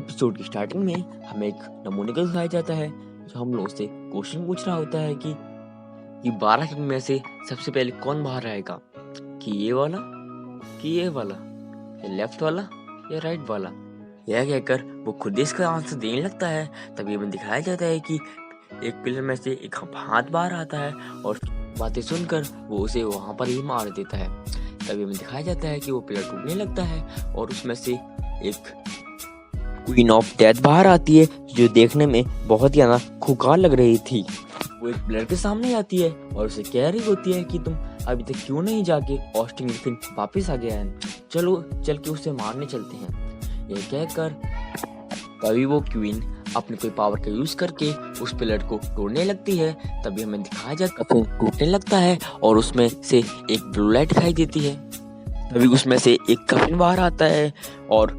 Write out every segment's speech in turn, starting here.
Episode की starting में हमें एक नमूने को दिखाया जाता है जो हम लोगों से क्वेश्चन पूछ रहा होता है कि 12 किंग में से सबसे पहले कौन बाहर आएगा, कि ये वाला, कि ये वाला, या लेफ्ट वाला या राइट वाला। यह कहकर वो खुद इसका आंसर देने लगता है। तभी हमें दिखाया जाता है कि एक पिलर में से एक हाथ बाहर आता है और बातें सुनकर वो उसे वहां पर ही मार देता है। तभी हमें दिखाया जाता है कि वो पिलर टूटने लगता है और उसमें से एक क्वीन ऑफ डेथ बाहर आती है जो देखने में बहुत ही ज्यादा खूंखार लग रही थी। वो एक पिलर के सामने आती है और उसे कह रही होती है कि तुम अभी तक क्यों नहीं जाके ऑस्टिन ग्रिफिन वापस आ गया है, चलो चल के उसे मारने चलते हैं। यह कहकर तभी वो क्वीन अपने कोई पावर का यूज करके उस पिलर को तोड़ने लगती है। तभी हमें दिखाया जाता है टूटने लगता है और उसमें से एक ब्लू लाइट दिखाई देती है। तभी उसमें से एक कफिन बाहर आता है और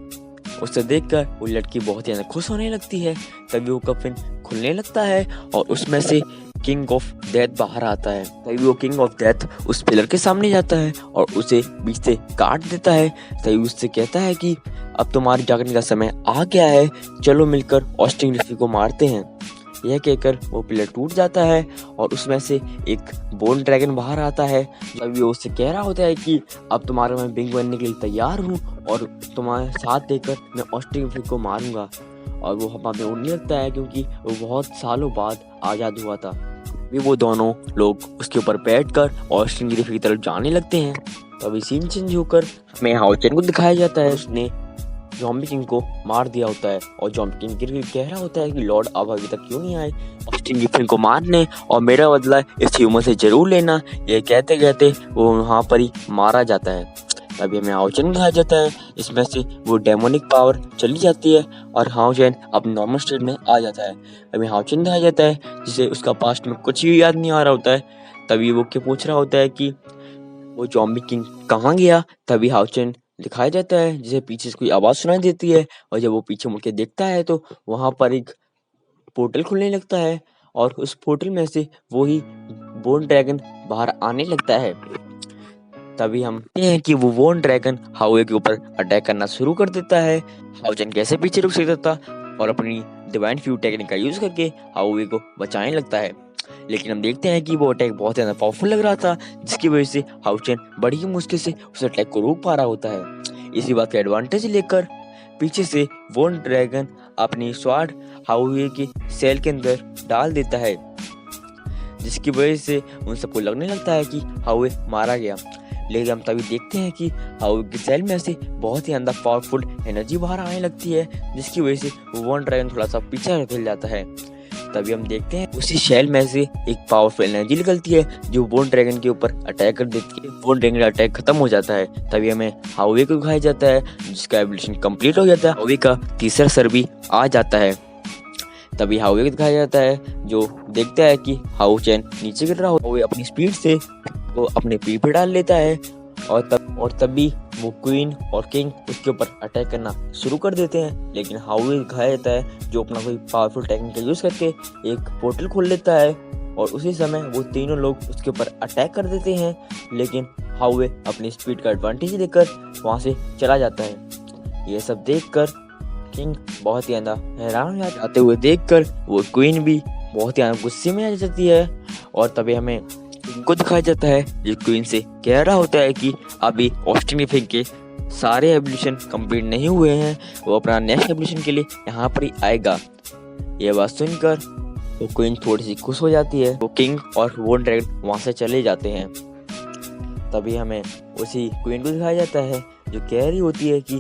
उसे देखकर वो लड़की बहुत ही ज्यादा खुश होने लगती है। तभी वो कफिन खुलने लगता है और उसमें से किंग ऑफ डेथ बाहर आता है। तभी वो किंग ऑफ डेथ उस पिलर के सामने जाता है और उसे बीच से काट देता है। तभी उससे कहता है कि अब तुम्हारी जागने का समय आ गया है, चलो मिलकर ऑस्टिन ग्रिफिन को मारते हैं। यह कहकर वो पिलर टूट जाता है और उसमें से एक बोन ड्रैगन बाहर आता है। तभी वो उससे कह रहा होता है कि अब तुम्हारा मैं बिंग बनने के लिए तैयार हूँ और तुम्हारे साथ देकर मैं ऑस्टिन ग्रिफिन को मारूंगा। और वो हवा में उड़ने लगता है क्योंकि वो बहुत सालों बाद आज़ाद हुआ था। वो दोनों लोग उसके ऊपर बैठकर ऑस्टिन ग्रिफिन की तरफ जाने लगते हैं। तभी सीन चेंज होकर हमें हाउचेन को दिखाया जाता है। उसने ज़ॉम्बी किंग को मार दिया होता है और ज़ॉम्बी किंग कह रहा होता है कि लॉर्ड अब अभी तक क्यों नहीं आए ऑस्टिन ग्रिफिन को मारने, और मेरा बदला इस ह्यूमन से जरूर लेना। ये कहते कहते वो वहाँ पर ही मारा जाता है। तभी हमें हाउचेन दिखाया जाता है, इसमें से वो डेमोनिक पावर चली जाती है और हाउचेन अब नॉर्मल स्टेट में आ जाता है। अभी हाउचेन दिखाया जाता है जिसे उसका पास्ट में कुछ भी याद नहीं आ रहा होता है। तभी वो क्या पूछ रहा होता है कि वो ज़ॉम्बी किंग कहाँ गया। तभी हाउचेन दिखाया जाता है जिसे पीछे से कोई आवाज़ सुनाई देती है और जब वो पीछे मुड़ के देखता है तो वहाँ पर एक पोर्टल खुलने लगता है और उस पोर्टल में से वो ही बोन ड्रैगन बाहर आने लगता है। तभी हम देखते हैं कि वो बोन ड्रैगन हाउए के ऊपर अटैक करना शुरू कर देता है। हाउचेन कैसे पीछे रुक सकता था और अपनी डिवाइन फ्यू टेक्निक का यूज करके हाउए को बचाने लगता है। लेकिन हम देखते हैं कि वो अटैक बहुत ज़्यादा पावरफुल लग रहा था, जिसकी वजह से हाउचेन बड़ी ही मुश्किल से उस अटैक को रोक पा रहा होता है। इसी बात का एडवांटेज लेकर पीछे से बोन ड्रैगन अपनी स्वाड हाउए के सेल के अंदर डाल देता है, जिसकी वजह से उन सबको लगने लगता है कि हाउए मारा गया। लेकिन हम तभी देखते हैं कि हाउए के सेल में से बहुत ही अंदर पावरफुल एनर्जी बाहर आने लगती है, जिसकी वजह से बोन ड्रैगन थोड़ा सा पीछे हट जाता है। तभी हम देखते हैं उसी शेल में से एक पावरफुल एनर्जी निकलती है जो बोन ड्रैगन के ऊपर अटैक कर देती है। बोन ड्रैगन का अटैक खत्म हो जाता है। तभी हमें हाउए को दिखाया जाता है जिसका एवोल्यूशन कंप्लीट हो जाता है। हाउए का तीसरा सर भी आ जाता है। तभी हाउए को दिखाया जाता है जो देखता है कि हाउचेन नीचे गिर रहा हो। हाउए अपनी स्पीड से वो अपने पीठ पे डाल लेता है और तभी वो क्वीन और किंग उसके ऊपर अटैक करना शुरू कर देते हैं। लेकिन हाउए दिखाया जाता है जो अपना कोई पावरफुल टेक्निक का यूज करके एक पोर्टल खोल लेता है और उसी समय वो तीनों लोग उसके ऊपर अटैक कर देते हैं। लेकिन हाउए अपनी स्पीड का एडवांटेज लेकर वहां से चला जाता है। ये सब देखकर किंग बहुत ही ज्यादा हैरान हो जाते हुए देखकर वो क्वीन भी बहुत ही ज्यादा गुस्से में आ जाती है। और तभी हमें को दिखाया जाता है जो क्वीन से कह रहा होता है कि अभी ऑस्टिन ग्रिफिन के सारे एवोल्यूशन कंप्लीट नहीं हुए हैं, वो अपना नेक्स्ट एवोल्यूशन के लिए यहाँ पर ही आएगा। यह बात सुनकर वो क्वीन थोड़ी सी खुश हो जाती है। वो किंग और बोन ड्रैगन वहां से चले जाते हैं। तभी हमें उसी क्वीन को दिखाया जाता है जो कह रही होती है कि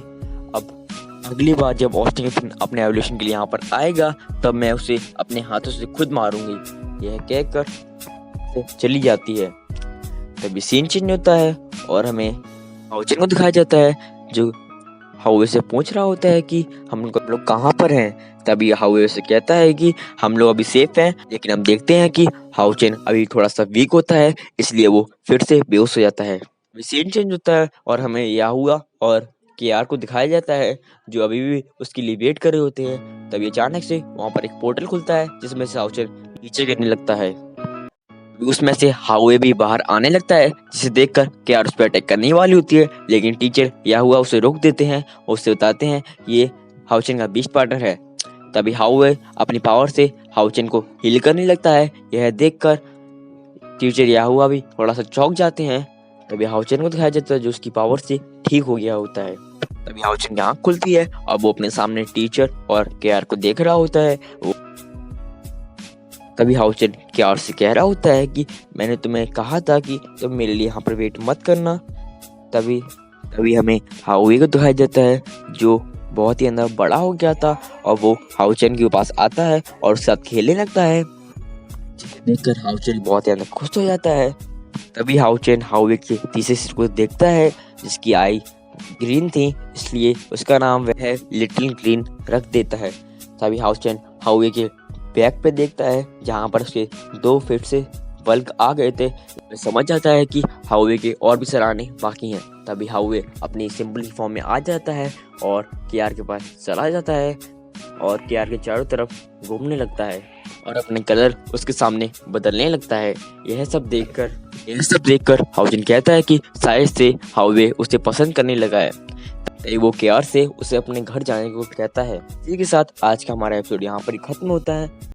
अब अगली बार जब ऑस्टिन ग्रिफिन अपने एवोल्यूशन के लिए यहाँ पर आएगा तब मैं उसे अपने हाथों से खुद मारूंगी। यह कहकर चली जाती है। तभी सीन चेंज होता है और हमें हाउचेन को दिखाया जाता है जो हाउए से पूछ रहा होता है कि हम लोग कहाँ पर हैं। तभी हाउए से कहता है कि हम लोग अभी सेफ हैं। लेकिन हम देखते हैं कि हाउचेन अभी थोड़ा सा वीक होता है, इसलिए वो फिर से बेहोश हो जाता है। सीन चेंज होता है और हमें याहुआ और केआर को दिखाया जाता है जो अभी भी उसके लिए वेट कर रहे होते हैं। तभी अचानक से वहाँ पर एक पोर्टल खुलता है जिसमें से हाउचेन नीचे गिरने लगता है। उसमें से हाउए भी बाहर आने लगता है जिसे देखकर केआर उस पर अटैक करने वाली होती है, लेकिन टीचर याहुआ उसे रोक देते हैं और उसे बताते हैं ये हाउचेन का बीच पार्टनर है। तभी हाउवे अपनी पावर से हाउचेन को हील करने लगता है। यह देखकर टीचर याहुआ भी थोड़ा सा चौंक जाते हैं। तभी हाउचेन को दिखाया जाता है जो उसकी पावर से ठीक हो गया होता है। तभी हाउचेन की आंख खुलती है और वो अपने सामने टीचर और केआर को देख रहा होता है। तभी हाउचेन केआर से कह रहा होता है कि मैंने तुम्हें कहा था कि तुम मेरे लिए यहाँ पर वेट मत करना। तभी तभी हमें हाउवे को दिखाया जाता है जो बहुत ही अंदर बड़ा हो गया था और वो हाउचेन के पास आता है और उसके साथ खेलने लगता है। जिसे देखकर हाउचेन बहुत ही अंदर खुश हो जाता है। तभी हाउचेन हाउवे के तीसरे सिर को देखता है जिसकी आई ग्रीन थी, इसलिए उसका नाम वह लिटिल ग्रीन रख देता है। तभी हाउचेन हाउवे के बैग पे देखता है जहाँ पर उसके 2 फीट से बल्क आ गए थे। समझ जाता है कि हाउवे के और भी सर आने बाकी हैं। तभी हाउवे अपनी सिंपल फॉर्म में आ जाता है और केआर के पास चला जाता है और केआर के चारों तरफ घूमने लगता है और अपने कलर उसके सामने बदलने लगता है। यह सब देखकर हाउचेन कहता है कि शायद से हाउवे उसे पसंद करने लगा है। तभी वो केआर से उसे अपने घर जाने को कहता है। इसी के साथ आज का हमारा एपिसोड यहाँ पर ही खत्म होता है।